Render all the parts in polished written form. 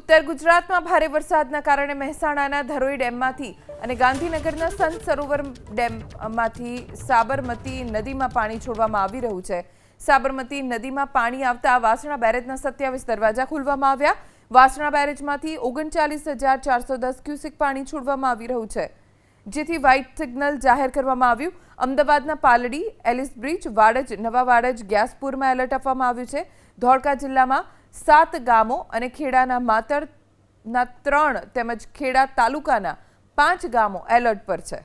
ઉત્તર ગુજરાતમાં ભારે વરસાદના કારણે મહેસાણાના ધરોઈ ડેમમાંથી અને ગાંધીનગરના સંત સરોવર ડેમમાંથી સાબરમતી નદીમાં પાણી છોડવામાં આવી રહ્યું છે। સાબરમતી નદીમાં પાણી આવતા વાસણા બેરેજના 27 દરવાજા ખોલવામાં આવ્યા। વાસણા બેરેજમાંથી 39,410 ક્યુસેક પાણી છોડવામાં આવી રહ્યું છે, જેથી વ્હાઇટ સિગ્નલ જાહેર કરવામાં આવ્યું। અમદાવાદના પાલડી, એલિસ બ્રિજ, વાડજ, નવા વાડજ, ગ્યાસપુરમાં એલર્ટ આપવામાં આવ્યું છે। ધોળકા જિલ્લામાં 7 ગામો અને ખેડાના માતરના 3 તેમજ ખેડા તાલુકાના 5 ગામો એલર્ટ પર છે।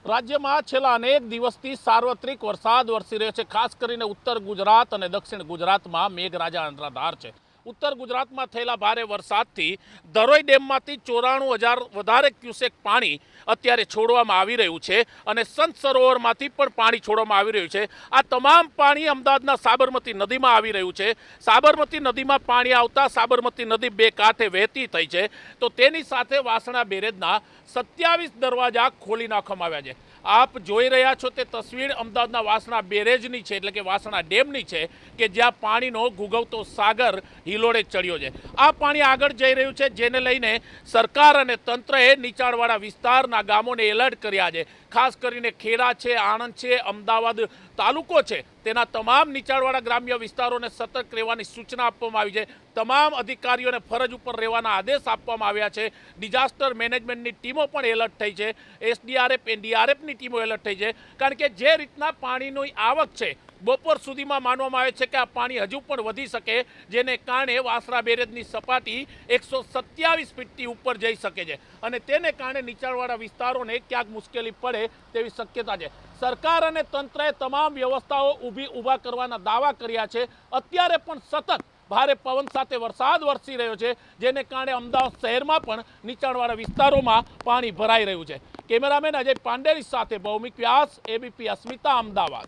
રાજ્યમાં છેલ્લા અનેક દિવસથી સાર્વત્રિક વરસાદ વરસી રહ્યો છે। ખાસ કરીને ઉત્તર ગુજરાત અને દક્ષિણ ગુજરાતમાં મેઘરાજા અનરાધાર છે। ઉત્તર ગુજરાતમાં થયેલા ભારે વરસાદથી ધરોઈ ડેમમાંથી 94,000 વધારે ક્યુસેક પાણી અત્યારે છોડવામાં આવી રહ્યું છે અને સંત સરોવરમાંથી પણ પાણી છોડવામાં આવી રહ્યું છે। આ તમામ પાણી અમદાવાદના સાબરમતી નદીમાં આવી રહ્યું છે। સાબરમતી નદીમાં પાણી આવતા સાબરમતી નદી બે કાંઠે વહેતી થઈ છે, તો તેની સાથે વાસણા બેરેજના 27 દરવાજા ખોલી નાખવામાં આવ્યા છે। આપ જોઈ રહ્યા છો તે તસવીર અમદાવાદના વાસણા બેરેજની છે, એટલે કે વાસણા ડેમની છે, કે જ્યાં પાણીનો ઘૂઘવતો સાગર હિલોડે ચડ્યો છે। આ પાણી આગળ જઈ રહ્યું છે, જેને લઈને સરકાર અને તંત્રએ નીચાણવાળા વિસ્તારના ગામોને એલર્ટ કર્યા છે। ખાસ કરીને ખેડા છે, આણંદ છે, અમદાવાદ તાલુકો છે, તેના તમામ નીચાણવાળા ગ્રામ્ય વિસ્તારોને સતર્ક રહેવાની સૂચના આપવામાં આવી છે। તમામ અધિકારીઓને ફરજ ઉપર રહેવાના આદેશ આપવામાં આવ્યા છે। ડિઝાસ્ટર મેનેજમેન્ટની ટીમો પણ એલર્ટ થઈ છે। એસડીઆરએફ, એનડીઆરએફની ટીમો એલર્ટ થઈ છે, કારણ કે જે રીતના પાણીની આવક છે, બપોર સુધીમાં માનવામાં આવે છે કે આ પાણી હજુ પણ વધી શકે, જેને કારણે વાસણા બેરેજની સપાટી 127 ફીટથી ઉપર જઈ શકે છે અને તેને કારણે નીચાણવાળા વિસ્તારોને ક્યાંક મુશ્કેલી પડે તેવી શક્યતા છે। સરકાર અને તંત્રએ તમામ વ્યવસ્થાઓ ઊભા કરવાના દાવા કર્યા છે। અત્યારે પણ સતત ભારે પવન સાથે વરસાદ વરસી રહ્યો છે, જેને કારણે અમદાવાદ શહેરમાં પણ નીચાણવાળા વિસ્તારોમાં પાણી ભરાઈ રહ્યું છે। કેમેરામેન અજય પાંડેરી સાથે ભૌમિક વ્યાસ, એબીપી અસ્મિતા, અમદાવાદ।